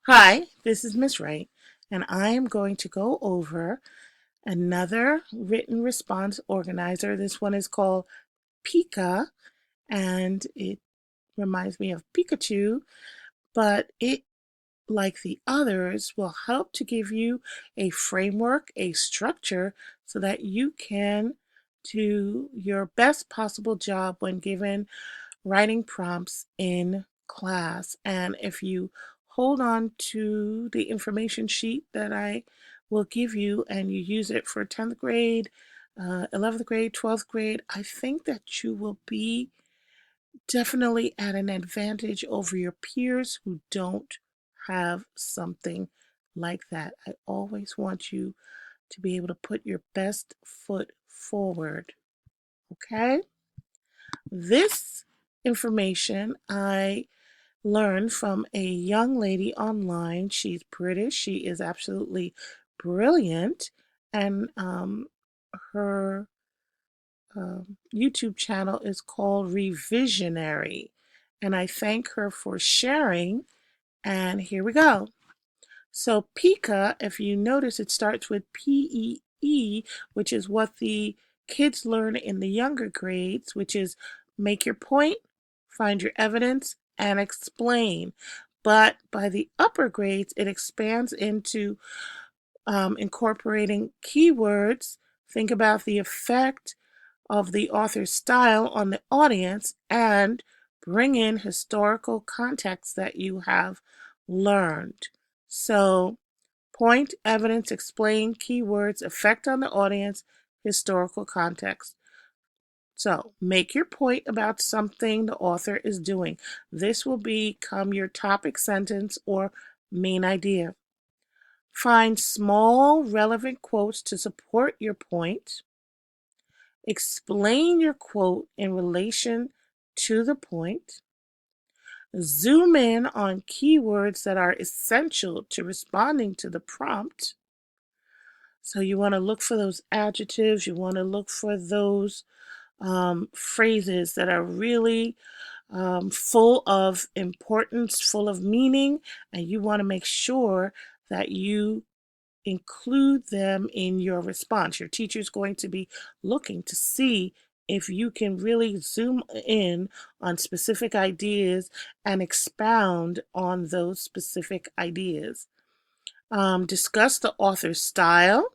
Hi, this is Miss Wright, and I am going to go over another written response organizer. This one is called PEEKAH, and it reminds me of Pikachu, but it, like the others, will help to give you a framework, a structure, so that you can do your best possible job when given writing prompts in class. And if you hold on to the information sheet that I will give you and you use it for 10th grade, 11th grade, 12th grade, I think that you will be definitely at an advantage over your peers who don't have something like that. I always want you to be able to put your best foot forward. Okay? This information I learned from a young lady online. She's British. She is absolutely brilliant. And her YouTube channel is called Revisionary. And I thank her for sharing. And here we go. So PEEKAH, if you notice, it starts with PEE, which is what the kids learn in the younger grades, which is make your point, find your evidence, and explain. But by the upper grades, it expands into incorporating keywords. Think about the effect of the author's style on the audience and bring in historical context that you have learned. So, point, evidence, explain, keywords, effect on the audience, historical context. So, make your point about something the author is doing. This will become your topic sentence or main idea. Find small, relevant quotes to support your point. Explain your quote in relation to the point. Zoom in on keywords that are essential to responding to the prompt. So you want to look for those adjectives, you want to look for those phrases that are really full of importance, full of meaning, and you want to make sure that you include them in your response. Your teacher's going to be looking to see if you can really zoom in on specific ideas and expound on those specific ideas. Discuss the author's style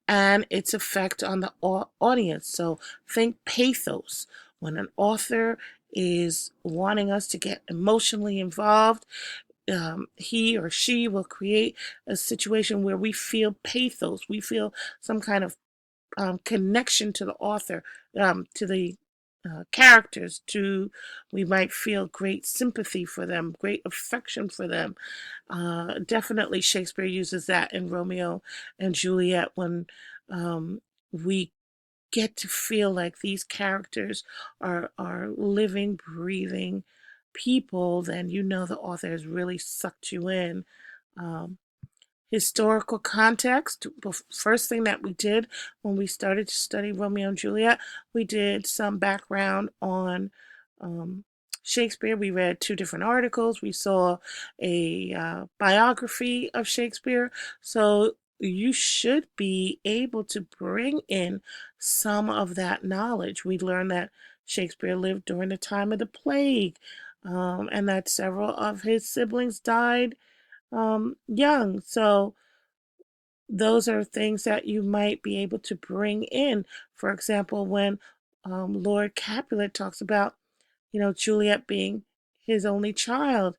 and its effect on the audience. So think pathos. When an author is wanting us to get emotionally involved, he or she will create a situation where we feel pathos, we feel some kind of connection to the author, to the characters, to we might feel great sympathy for them, great affection for them. Definitely Shakespeare uses that in Romeo and Juliet when we get to feel like these characters are living, breathing people, then you know the author has really sucked you in. Um, Historical context. First thing that we did when we started to study Romeo and Juliet, we did some background on Shakespeare. We read two different articles. We saw a biography of Shakespeare. So you should be able to bring in some of that knowledge. We learned that Shakespeare lived during the time of the plague, and that several of his siblings died young. So those are things that you might be able to bring in. For example, when Lord Capulet talks about, Juliet being his only child.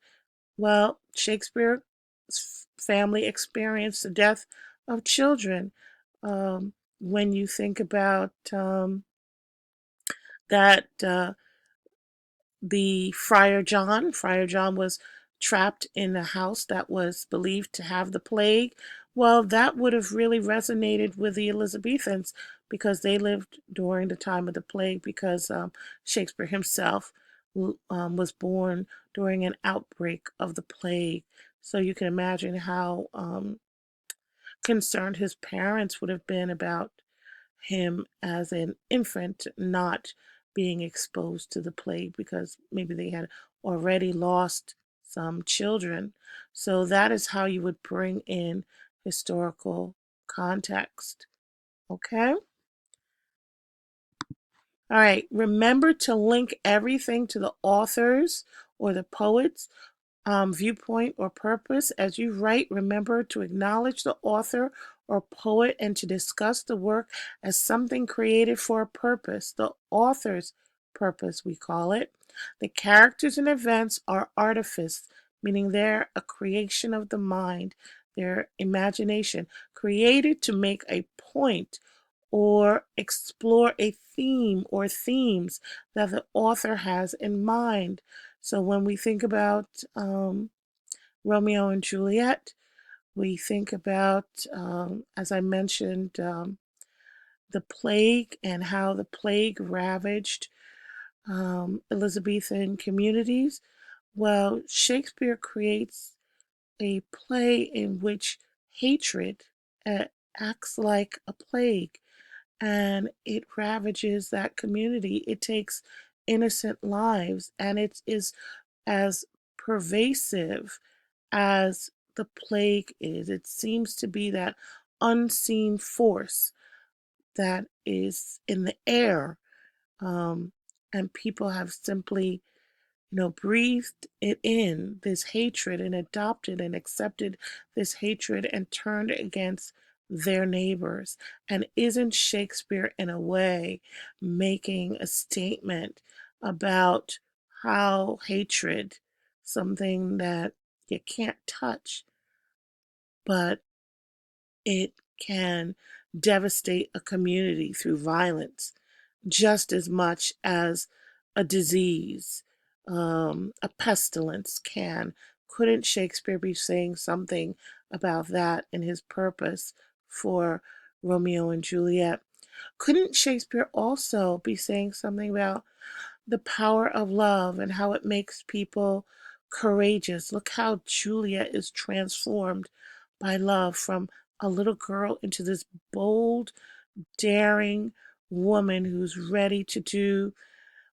Well, Shakespeare's family experienced the death of children. When you think about that the Friar John was trapped in a house that was believed to have the plague. Well, that would have really resonated with the Elizabethans because they lived during the time of the plague because Shakespeare himself was born during an outbreak of the plague. So you can imagine how concerned his parents would have been about him as an infant not being exposed to the plague because maybe they had already lost some children. So that is how you would bring in historical context. Okay? All right, remember to link everything to the author's or the poet's viewpoint or purpose. As you write, remember to acknowledge the author or poet and to discuss the work as something created for a purpose, the author's purpose, we call it. The characters and events are artifice, meaning they're a creation of the mind, their imagination, created to make a point or explore a theme or themes that the author has in mind. So when we think about Romeo and Juliet, we think about, as I mentioned, the plague and how the plague ravaged Elizabethan communities. Well, Shakespeare creates a play in which hatred acts like a plague and it ravages that community. It takes innocent lives and it is as pervasive as the plague is. It seems to be that unseen force that is in the air, and people have simply breathed it in, this hatred, and adopted and accepted this hatred and turned against their neighbors. And isn't Shakespeare, in a way, making a statement about how hatred, something that you can't touch, but it can devastate a community through violence just as much as a disease, a pestilence can? Couldn't Shakespeare be saying something about that in his purpose for Romeo and Juliet? Couldn't Shakespeare also be saying something about the power of love and how it makes people courageous? Look how Juliet is transformed by love from a little girl into this bold, daring woman who's ready to do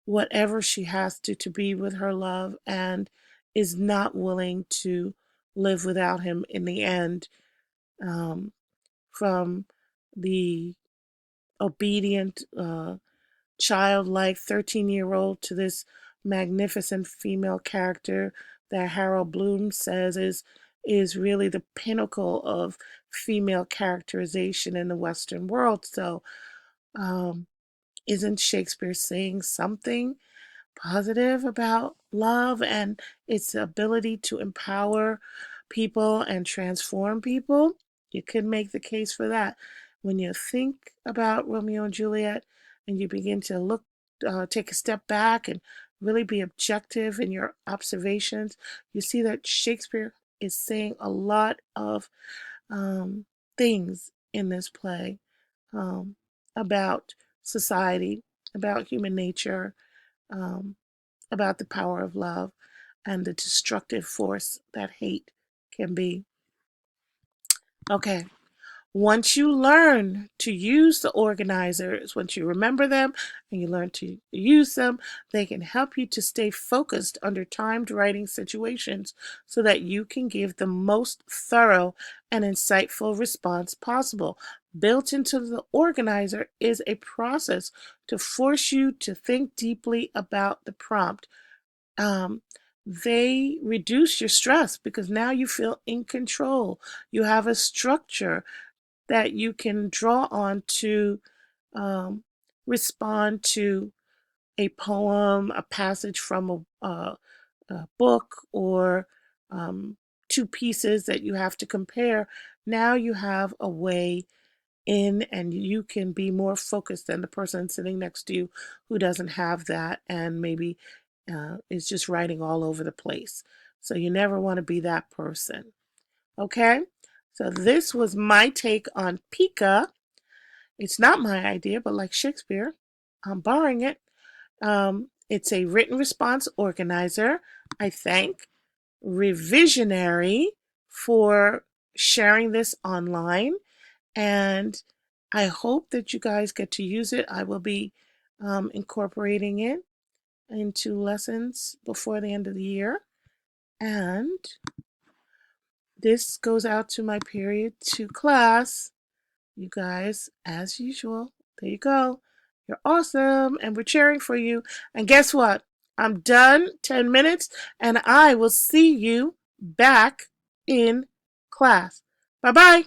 whatever she has to be with her love and is not willing to live without him in the end. Um, from the obedient, childlike 13-year-old to this magnificent female character that Harold Bloom says is really the pinnacle of female characterization in the Western world. So um, isn't Shakespeare saying something positive about love and its ability to empower people and transform people? You could make the case for that. When you think about Romeo and Juliet and you begin to take a step back and really be objective in your observations, you see that Shakespeare is saying a lot of things in this play um, about society, about human nature, um, about the power of love and the destructive force that hate can be. Okay. Once you learn to use the organizers, once you remember them and you learn to use them, they can help you to stay focused under timed writing situations so that you can give the most thorough and insightful response possible. Built into the organizer is a process to force you to think deeply about the prompt. Um, they reduce your stress because now you feel in control. You have a structure that you can draw on to um, respond to a poem, a passage from a book, or two pieces that you have to compare. Now you have a way in and you can be more focused than the person sitting next to you who doesn't have that and maybe is just writing all over the place. So you never want to be that person. Okay? So this was my take on PEEKAH. It's not my idea, but like Shakespeare, I'm borrowing it. It's a written response organizer. I thank Revisionary for sharing this online, and I hope that you guys get to use it. I will be incorporating it into lessons before the end of the year. And this goes out to my period 2 class. You guys, as usual, there you go. You're awesome, and we're cheering for you. And guess what? I'm done, 10 minutes, and I will see you back in class. Bye-bye.